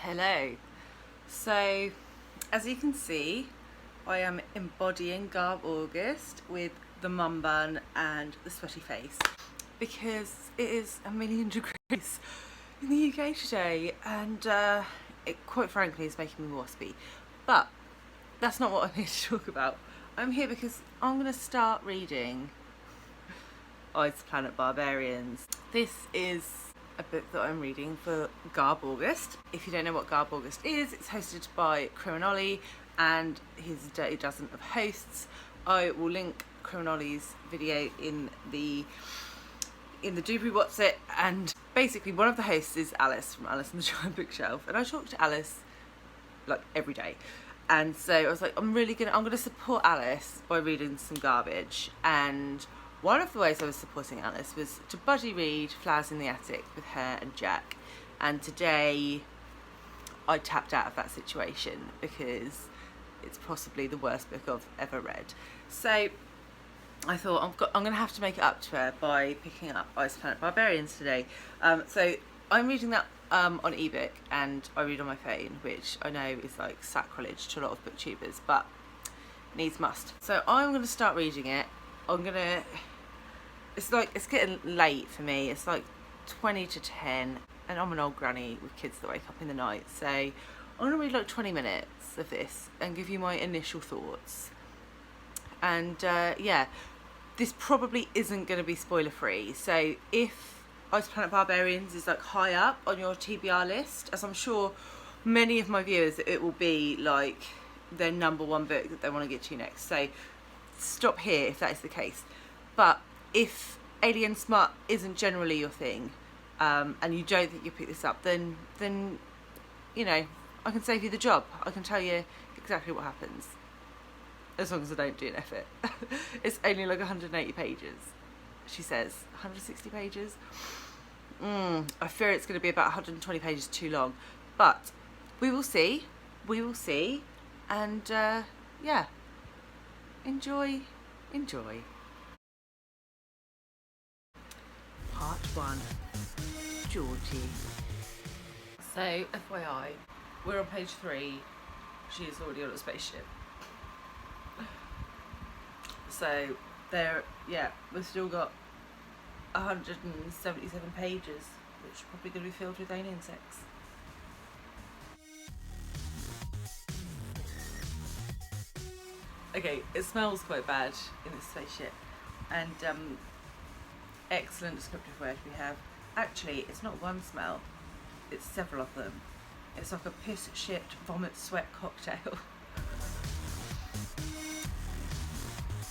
Hello. So, as you can see, I am embodying garbaugust with the mum bun and the sweaty face because it is a million degrees in the UK today, and it quite frankly is making me waspy. But that's not what I'm here to talk about. I'm here because I'm going to start reading Ice Planet Barbarians. This is a book that I'm reading for garbaugust. If you don't know what garbaugust is, it's hosted by Criminoli and his Dirty Dozen of hosts. I will link Criminoli's video in the Doobry What's It, and basically one of the hosts is Alice from Alice and the Giant Bookshelf, and I talk to Alice like every day. And so I was like, I'm gonna support Alice by reading some garbage. And one of the ways I was supporting Alice was to buddy read Flowers in the Attic with her and Jack. And today I tapped out of that situation because it's possibly the worst book I've ever read. So I thought I'm going to have to make it up to her by picking up Ice Planet Barbarians today. So I'm reading that on ebook, and I read on my phone, which I know is like sacrilege to a lot of booktubers, but needs must. So I'm going to start reading it. It's getting late for me. It's like 20 to 10, and I'm an old granny with kids that wake up in the night. So I'm going to read like 20 minutes of this and give you my initial thoughts. And yeah, this probably isn't going to be spoiler free. So if Ice Planet Barbarians is like high up on your TBR list, as I'm sure many of my viewers, it will be like their number one book that they want to get to next. So stop here if that is the case. But if alien smut isn't generally your thing, and you don't think you pick this up, then you know, I can save you the job. I can tell you exactly what happens, as long as I don't do an effort. It's only like 180 pages, she says. 160 pages. I fear it's going to be about 120 pages too long, but we will see. And yeah, enjoy. Part 1, Georgie. So, FYI, we're on page 3. She is already on a spaceship. So, we've still got 177 pages, which are probably going to be filled with alien sex. Okay, it smells quite bad in this spaceship, and excellent descriptive word we have. Actually, it's not one smell, it's several of them. It's like a piss, shit, vomit, sweat cocktail.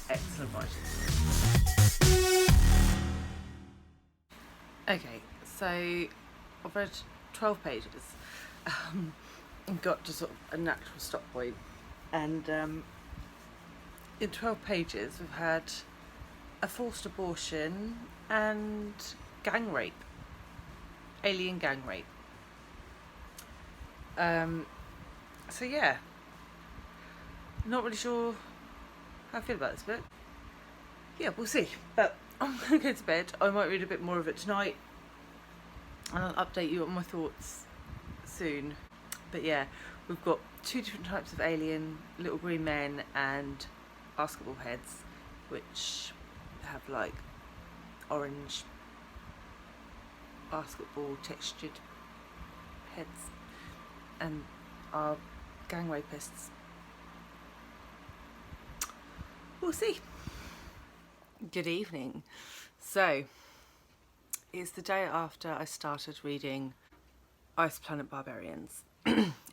Excellent writing. Okay, so I've read 12 pages and got to sort of a natural stop point, and in 12 pages we've had a forced abortion and gang rape, alien gang rape. So yeah, not really sure how I feel about this book. Yeah, we'll see. But I'm going to go to bed. I might read a bit more of it tonight, and I'll update you on my thoughts soon. But yeah, we've got 2 different types of alien, little green men and basketball heads, which have like orange basketball textured heads, and are gang rapists. We'll see. Good evening. So it's the day after I started reading Ice Planet Barbarians,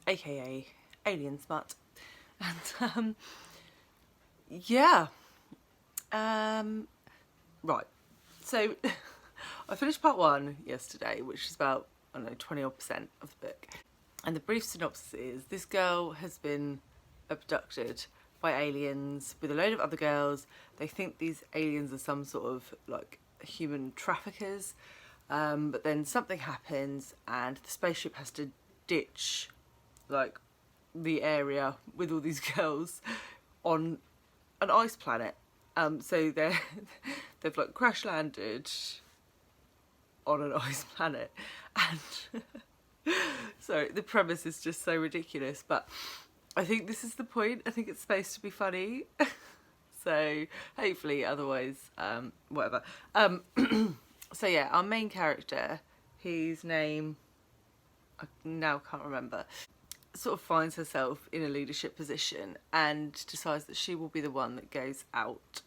aka Alien Smut, and yeah, right. So I finished part 1 yesterday, which is about, I don't know, 20% of the book. And the brief synopsis is this girl has been abducted by aliens with a load of other girls. They think these aliens are some sort of like human traffickers, but then something happens and the spaceship has to ditch like the area with all these girls on an ice planet. So they've like crash landed on an ice planet, and Sorry, the premise is just so ridiculous, but I think this is the point. I think it's supposed to be funny. So hopefully, otherwise, whatever. So yeah, our main character, whose name I now can't remember, sort of finds herself in a leadership position and decides that she will be the one that goes out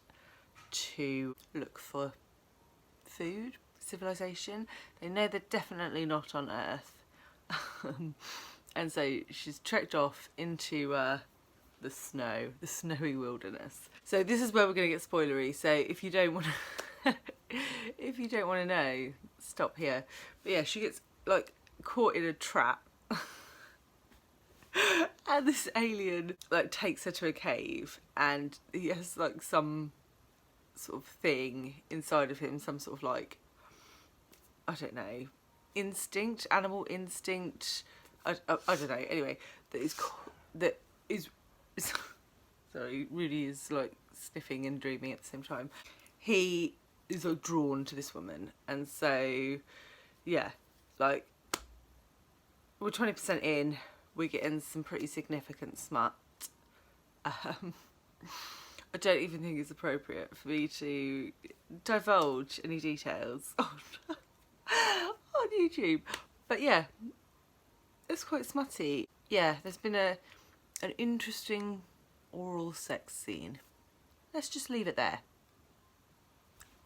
to look for food, civilization. They know they're definitely not on Earth. And so she's trekked off into the snowy wilderness. So this is where we're going to get spoilery. So if you don't want to, if you don't want to know, stop here. But yeah, she gets like caught in a trap, and this alien like takes her to a cave, and he has like some sort of thing inside of him, some sort of like, I don't know, instinct, animal instinct. I don't know. Anyway, that is sorry, Rudy is like sniffing and dreaming at the same time. He is like drawn to this woman, and so yeah, like we're 20% in. We're getting some pretty significant smut. I don't even think it's appropriate for me to divulge any details on YouTube, but yeah, it's quite smutty. Yeah, there's been an interesting oral sex scene. Let's just leave it there.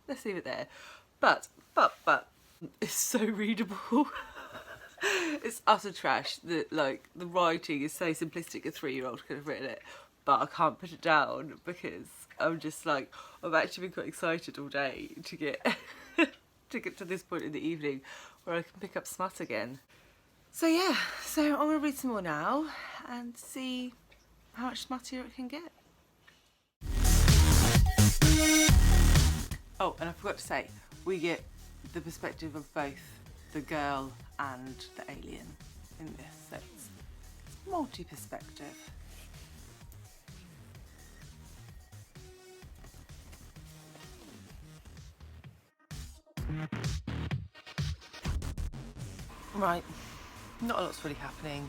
Let's leave it there. But it's so readable. It's utter trash. The writing is so simplistic. A 3-year-old could have written it, but I can't put it down because I'm just like, I've actually been quite excited all day to get to get to this point in the evening where I can pick up smut again. So yeah, so I'm going to read some more now and see how much smuttier it can get. Oh, and I forgot to say, we get the perspective of both the girl and the alien in this, so it's multi-perspective. Right, not a lot's really happening,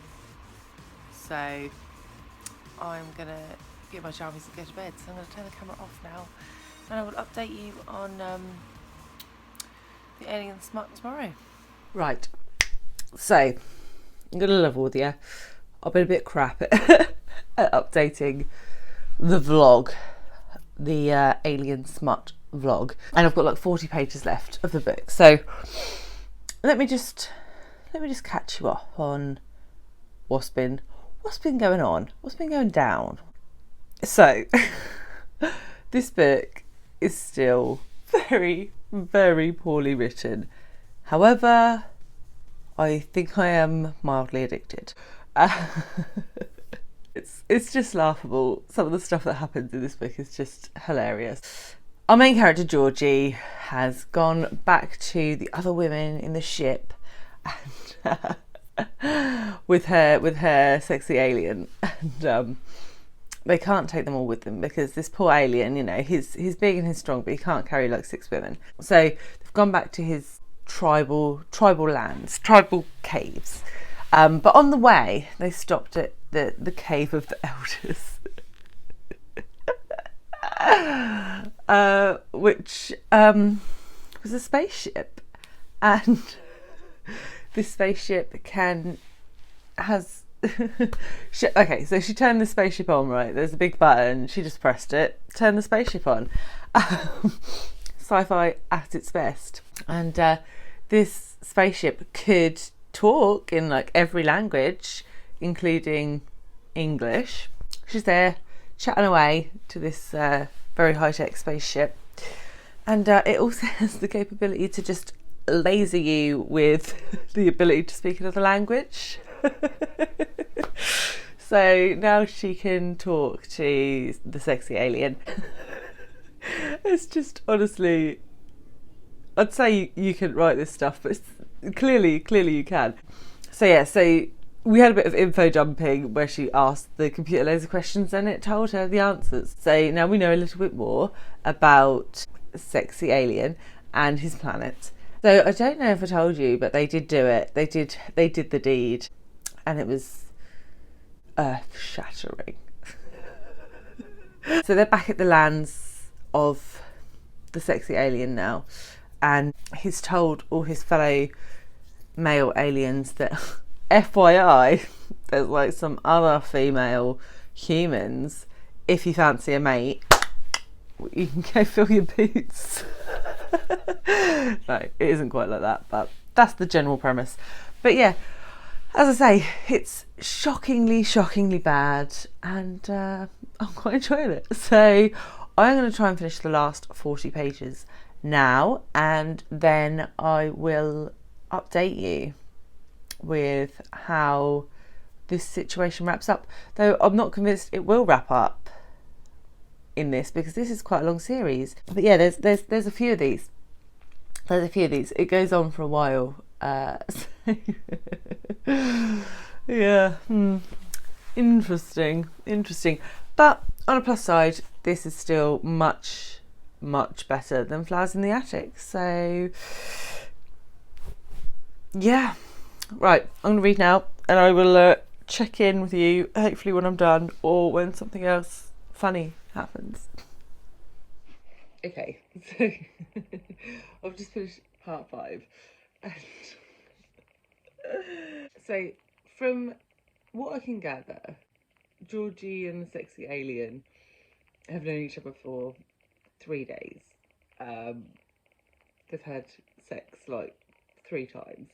so I'm gonna get my jammies and go to bed. So I'm gonna turn the camera off now, and I will update you on the alien smut tomorrow. Right, so I'm gonna level with you. I've been a bit crap at updating the vlog, the alien smut vlog, and I've got like 40 pages left of the book. So let me just catch you up on what's been going on, what's been going down. So this book is still very, very poorly written. However, I think I am mildly addicted. It's just laughable. Some of the stuff that happens in this book is just hilarious. Our main character Georgie has gone back to the other women in the ship and with her sexy alien, and they can't take them all with them because this poor alien, you know, he's big and he's strong, but he can't carry like 6 women. So they've gone back to his tribal lands, tribal caves. But on the way, they stopped at the cave of the elders, which was a spaceship, and this spaceship has okay, so she turned the spaceship on, right? There's a big button, she just pressed it, turned the spaceship on. Sci-fi at its best. And this spaceship could talk in like every language, including English. She's there chatting away to this very high-tech spaceship, and it also has the capability to just laser you with the ability to speak another language. So now she can talk to the sexy alien. It's just, honestly, I'd say you can write this stuff, but clearly you can. So yeah, so we had a bit of info dumping where she asked the computer loads of questions and it told her the answers. So now we know a little bit more about sexy alien and his planet. So I don't know if I told you, but they did do it. They did the deed, and it was earth-shattering. So they're back at the lands of the sexy alien now, and he's told all his fellow male aliens that FYI, there's like some other female humans. If you fancy a mate, you can go fill your boots. No, it isn't quite like that, but that's the general premise. But yeah, as I say, it's shockingly bad, and I'm quite enjoying it. So I'm going to try and finish the last 40 pages now, and then I will update you with how this situation wraps up. Though I'm not convinced it will wrap up in this, because this is quite a long series. But yeah, there's a few of these. It goes on for a while. So yeah, interesting. But on a plus side, this is still much better than Flowers in the Attic. So yeah, right, I'm going to read now, and I will check in with you hopefully when I'm done, or when something else funny happens. Okay, so I've just finished part 5. And so from what I can gather, Georgie and the sexy alien have known each other for 3 days. They've had sex like 3 times.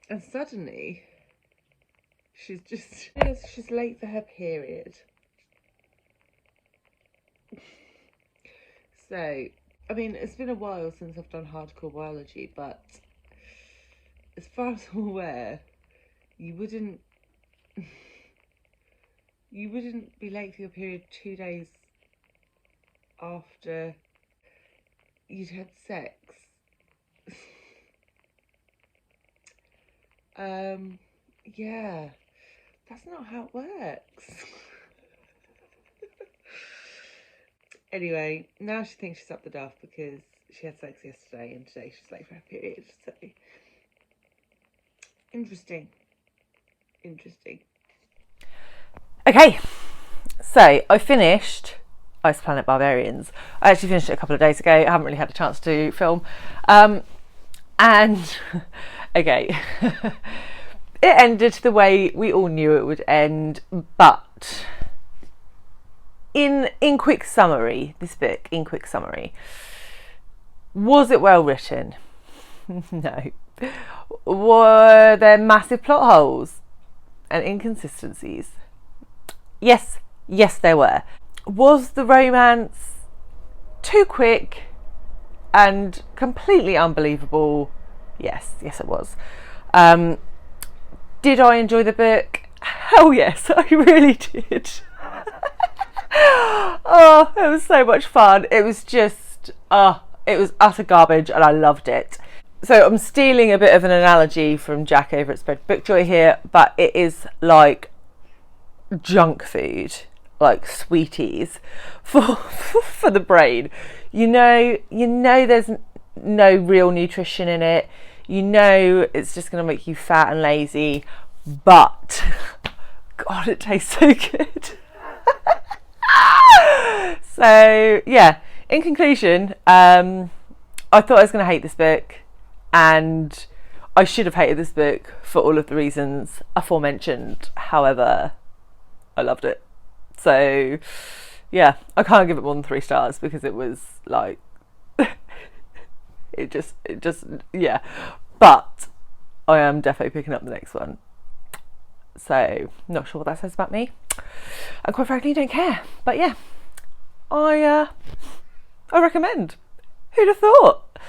And suddenly she's late for her period. So, I mean, it's been a while since I've done hardcore biology, but as far as I'm aware, you wouldn't be late for your period 2 days after you'd had sex. Yeah, that's not how it works. Anyway, now she thinks she's up the duff because she had sex yesterday, and today she's late for her period. So interesting. Okay, so I finished Ice Planet Barbarians. I actually finished it a couple of days ago. I haven't really had a chance to film. And okay, it ended the way we all knew it would end, but in quick summary, this book, in quick summary, was it well written? No. Were there massive plot holes and inconsistencies? Yes, there were. Was the romance too quick and completely unbelievable? Yes, it was. Did I enjoy the book? Hell yes, I really did. Oh, it was so much fun. It was just, it was utter garbage, and I loved it. So I'm stealing a bit of an analogy from Jack over at Spread Bookjoy here, but it is like junk food, like sweeties for the brain. You know there's no real nutrition in it. You know it's just going to make you fat and lazy, but God, it tastes so good. So yeah, in conclusion, I thought I was going to hate this book, and I should have hated this book for all of the reasons aforementioned. However, I loved it. So yeah, I can't give it more than 3 stars because it was like it just yeah. But I am definitely picking up the next one. So not sure what that says about me, and quite frankly don't care. But yeah, I recommend. Who'd have thought?